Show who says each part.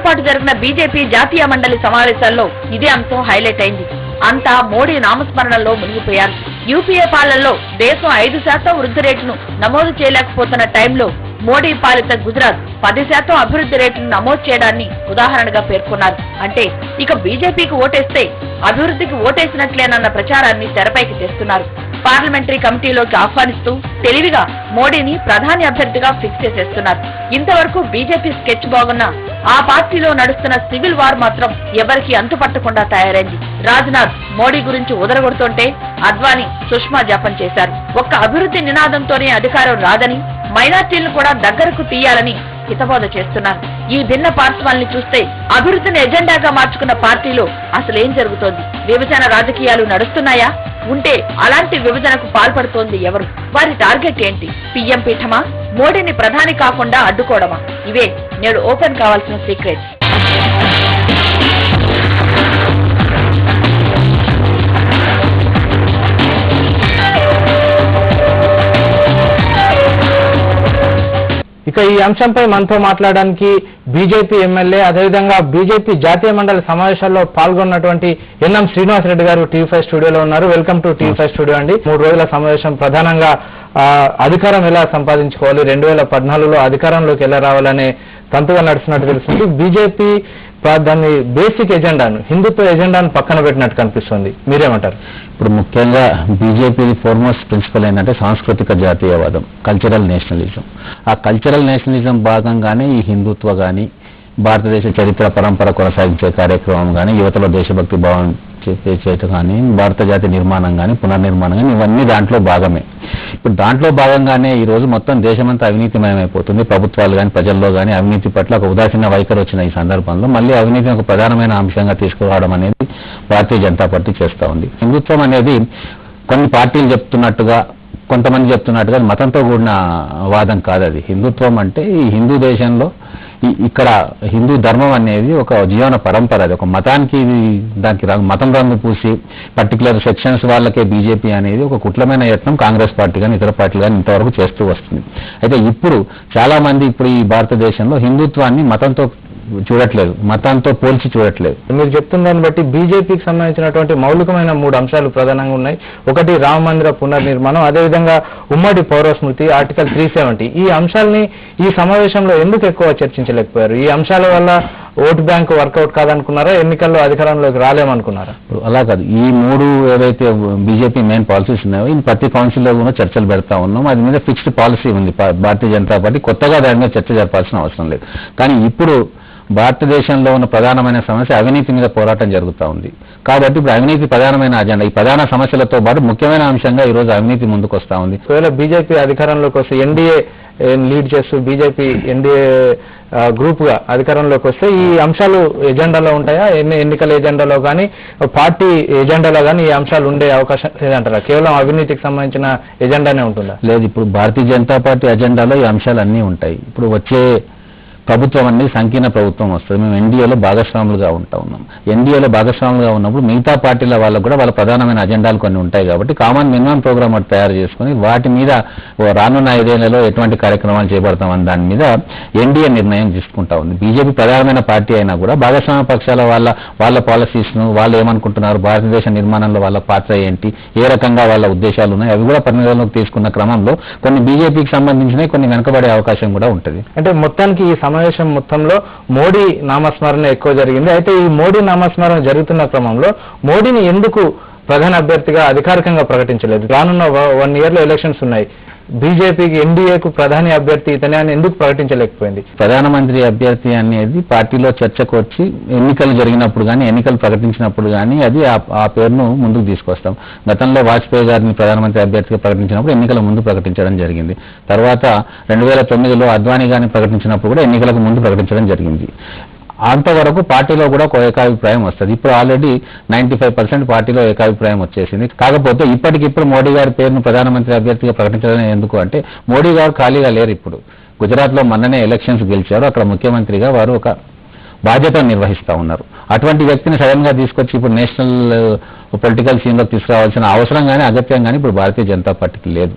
Speaker 1: పాటు జరిగిన బీజేపీ జాతీయ మండలి సమావేశాల్లో ఇదే అంశం హైలైట్ అయింది. అంతా మోడీ నామస్మరణలో మునిగిపోయారు. యూపీఏ పాలనలో దేశం 5% వృద్ధి రేటును నమోదు చేయలేకపోతున్న టైంలో మోడీ పాలిత గుజరాత్ 10% అభివృద్ధి రేటును నమోదు చేయడాన్ని ఉదాహరణగా పేర్కొన్నారు. అంటే ఇక బీజేపీకి ఓటేస్తే అభివృద్ధికి ఓటేసినట్లేనన్న ప్రచారాన్ని తెరపైకి తెస్తున్నారు. పార్లమెంటరీ కమిటీలోకి ఆహ్వానిస్తూ తెలివిగా మోడీని ప్రధాని అభ్యర్థిగా ఫిక్స్ చేసేస్తున్నారు. ఇంతవరకు బీజేపీ స్కెచ్ బాగున్నా ఆ పార్టీలో నడుస్తున్న సివిల్ వార్ మాత్రం ఎవరికి అంతుపట్టకుండా తయారైంది. రాజ్నాథ్ మోడీ గురించి ఉదరగొడుతుంటే అద్వానీ సుష్మా జపం చేశారు. ఒక్క అభివృద్ధి నినాదంతోనే అధికారం రాదని, మైనార్టీలను కూడా దగ్గరకు తీయాలని హితబోధ చేస్తున్నారు. ఈ భిన్న పార్శ్వాల్ని చూస్తే అభివృద్ధిని ఎజెండాగా మార్చుకున్న పార్టీలో అసలేం జరుగుతోంది? విభజన రాజకీయాలు నడుస్తున్నాయా? ఉంటే అలాంటి విభజనకు పాల్పడుతోంది ఎవరు? వారి టార్గెట్ ఏంటి? పీఎం పీఠమా? మోడీని ప్రధాని కాకుండా అడ్డుకోవడమా? ఇవే నేడు ఓపెన్ కావాల్సిన సీక్రెట్స్.
Speaker 2: ఇక ఈ అంశంపై మనతో మాట్లాడడానికి బీజేపీ ఎమ్మెల్యే అదేవిధంగా బీజేపీ జాతీయ మండలి సమావేశాల్లో పాల్గొన్నటువంటి ఎన్ఎం శ్రీనివాసరెడ్డి గారు టీవీ5 స్టూడియోలో ఉన్నారు. వెల్కమ్ టు టీవీ5 స్టూడియో అండి. 3 రోజుల సమావేశం ప్రధానంగా అధికారం ఎలా సంపాదించుకోవాలి, 2014లో అధికారంలోకి ఎలా రావాలనే తంతుగా నడుస్తున్నట్టు తెలుస్తుంది. బీజేపీ దాన్ని బేసిక్ ఎజెండాను, హిందుత్వ ఎజెండాను పక్కన పెట్టినట్టు కనిపిస్తుంది. మీరేమంటారు?
Speaker 3: ఇప్పుడు ముఖ్యంగా బీజేపీ ఫార్మోస్ట్ ప్రిన్సిపల్ ఏంటంటే సాంస్కృతిక జాతీయవాదం, కల్చరల్ నేషనలిజం. ఆ కల్చరల్ నేషనలిజం భాగంగానే ఈ హిందుత్వ కానీ, భారతదేశ చరిత్ర పరంపర కొనసాగించే కార్యక్రమం కానీ, యువతలో దేశభక్తి భావం చేత కానీ, భారత జాతి నిర్మాణం కానీ, పునర్నిర్మాణం కానీ, ఇవన్నీ దాంట్లో భాగమే. ఇప్పుడు దాంట్లో భాగంగానే ఈ రోజు మొత్తం దేశమంతా అవినీతిమయమైపోతుంది. ప్రభుత్వాలు కానీ, ప్రజల్లో కానీ అవినీతి పట్ల ఒక ఉదాసీన వైఖరి వచ్చిన ఈ సందర్భంలో మళ్ళీ అవినీతిని ఒక ప్రధానమైన అంశంగా తీసుకురావడం అనేది భారతీయ జనతా పార్టీ చేస్తూ ఉంది. హిందుత్వం అనేది కొన్ని పార్టీలు చెప్తున్నట్టుగా, కొంతమంది చెప్తున్నట్టుగా మతంతో కూడిన వాదం కాదు. అది హిందుత్వం అంటే ఈ హిందూ దేశంలో ఇక్కడ హిందూ ధర్మం అనేది ఒక జీవన పరంపర. అది ఒక మతానికి దానికి మతం రంగు పూసి పర్టికులర్ సెక్షన్స్ వాళ్ళకే బీజేపీ అనేది ఒక కుట్లమైన యత్నం కాంగ్రెస్ పార్టీ కానీ ఇతర పార్టీలు కానీ ఇంతవరకు చేస్తూ వస్తుంది. అయితే ఇప్పుడు చాలా మంది ఇప్పుడు ఈ భారతదేశంలో హిందుత్వాన్ని మతంతో చూడట్లేదు, మతంతో పోల్చి చూడట్లేదు.
Speaker 2: మీరు చెప్తున్న దాన్ని బట్టి బీజేపీకి సంబంధించినటువంటి మౌలికమైన 3 అంశాలు ప్రధానంగా ఉన్నాయి. ఒకటి రామ మందిర పునర్నిర్మాణం, అదేవిధంగా ఉమ్మడి పౌరస్మృతి, ఆర్టికల్ 370. ఈ అంశాలని ఈ సమావేశంలో ఎందుకు ఎక్కువ చర్చించలేకపోయారు? ఈ అంశాల వల్ల ఓటు బ్యాంకు వర్కౌట్ కాదనుకున్నారా? ఎన్నికల్లో అధికారంలోకి రాలేమనుకున్నారా?
Speaker 3: అలా కాదు. ఈ 3 ఏవైతే బీజేపీ మెయిన్ పాలసీస్ ఉన్నాయో ఈ ప్రతి కౌన్సిల్లో కూడా చర్చలు పెడతా ఉన్నాం. అది మీద ఫిక్స్డ్ పాలసీ ఉంది భారతీయ జనతా పార్టీ. కొత్తగా దాని మీద చర్చ జరపాల్సిన అవసరం లేదు. కానీ ఇప్పుడు భారతదేశంలో ఉన్న ప్రధానమైన సమస్య అవినీతి మీద పోరాటం జరుగుతూ ఉంది. కాబట్టి ఇప్పుడు అవినీతి ప్రధానమైన అజెండా. ఈ ప్రధాన సమస్యలతో పాటు ముఖ్యమైన అంశంగా ఈ రోజు అవినీతి ముందుకు వస్తూ ఉంది.
Speaker 2: ఒకవేళ బీజేపీ అధికారంలోకి వస్తే, ఎన్డీఏ లీడ్ చేస్తూ బీజేపీ ఎన్డీఏ గ్రూప్ గా అధికారంలోకి వస్తే ఈ అంశాలు ఎజెండాలో ఉంటాయా? ఎన్నికల ఎజెండాలో కానీ పార్టీ ఎజెండాలో కానీ ఈ అంశాలు ఉండే అవకాశం లేదంటారా? కేవలం అవినీతికి సంబంధించిన ఎజెండానే ఉంటుందా?
Speaker 3: లేదు, ఇప్పుడు భారతీయ జనతా పార్టీ ఎజెండాలో ఈ అంశాలు అన్నీ ఉంటాయి. ఇప్పుడు వచ్చే ప్రభుత్వం అనేది సంకీర్ణ ప్రభుత్వం వస్తుంది. మేము ఎన్డీఏలో భాగస్వాములుగా ఉంటా ఉన్నాం. ఎన్డీఏలో భాగస్వాములుగా ఉన్నప్పుడు మిగతా పార్టీల వాళ్ళకు కూడా వాళ్ళ ప్రధానమైన అజెండాలు కొన్ని ఉంటాయి. కాబట్టి కామన్ మినిమం ప్రోగ్రామ్ ఒకటి తయారు చేసుకుని వాటి మీద రానున్న 5 ఏళ్లలో ఎటువంటి కార్యక్రమాలు చేపడతామని దాని మీద ఎన్డీఏ నిర్ణయం తీసుకుంటా ఉంది. బీజేపీ ప్రధానమైన పార్టీ అయినా కూడా భాగస్వామ్య పక్షాల వాళ్ళ పాలసీస్ను, వాళ్ళు ఏమనుకుంటున్నారు, భారతదేశ నిర్మాణంలో వాళ్ళ పాత్ర ఏంటి, ఏ రకంగా వాళ్ళ ఉద్దేశాలు ఉన్నాయి, అవి కూడా పరిగణలోకి తీసుకున్న క్రమంలో కొన్ని బీజేపీకి సంబంధించినవి కొన్ని వెనుకబడే అవకాశం కూడా ఉంటుంది.
Speaker 2: అంటే మొత్తానికి ఈ సమావేశం మొత్తంలో మోడీ నామస్మరణ ఎక్కువ జరిగింది. అయితే ఈ మోడీ నామస్మరణ జరుగుతున్న క్రమంలో మోడీని ఎందుకు ప్రధాన అభ్యర్థిగా అధికారికంగా ప్రకటించలేదు? రానున్న 1 yearలో ఎలక్షన్స్ ఉన్నాయి. బీజేపీకి ఎన్డీఏకు ప్రధాని అభ్యర్థి ఇతనే అని ఎందుకు ప్రకటించలేకపోయింది?
Speaker 3: ప్రధానమంత్రి అభ్యర్థి అనేది పార్టీలో చర్చకు వచ్చి ఎన్నికలు జరిగినప్పుడు కానీ, ఎన్నికలు ప్రకటించినప్పుడు కానీ అది ఆ పేరును ముందుకు తీసుకొస్తాం. గతంలో వాజ్పేయి గారిని ప్రధానమంత్రి అభ్యర్థిగా ప్రకటించినప్పుడు ఎన్నికల ముందు ప్రకటించడం జరిగింది. తర్వాత 2009లో అద్వానీ గారిని ప్రకటించినప్పుడు కూడా ఎన్నికలకు ముందు ప్రకటించడం జరిగింది. అంతవరకు పార్టీలో కూడా ఒక ఏకాభిప్రాయం వస్తుంది. ఇప్పుడు ఆల్రెడీ 95% పార్టీలో ఏకాభిప్రాయం వచ్చేసింది. కాకపోతే ఇప్పటికిప్పుడు మోడీ గారి పేరును ప్రధానమంత్రి అభ్యర్థిగా ప్రకటించడం ఎందుకు అంటే మోడీ గారు ఖాళీగా లేరు. ఇప్పుడు గుజరాత్లో మొన్ననే ఎలక్షన్స్ గెలిచారు. అక్కడ ముఖ్యమంత్రిగా వారు ఒక బాధ్యతను నిర్వహిస్తూ ఉన్నారు. అటువంటి వ్యక్తిని సడన్ గా తీసుకొచ్చి ఇప్పుడు నేషనల్ పొలిటికల్ సీన్లోకి తీసుకురావాల్సిన అవసరం కానీ అగత్యం కానీ ఇప్పుడు భారతీయ జనతా పార్టీకి లేదు.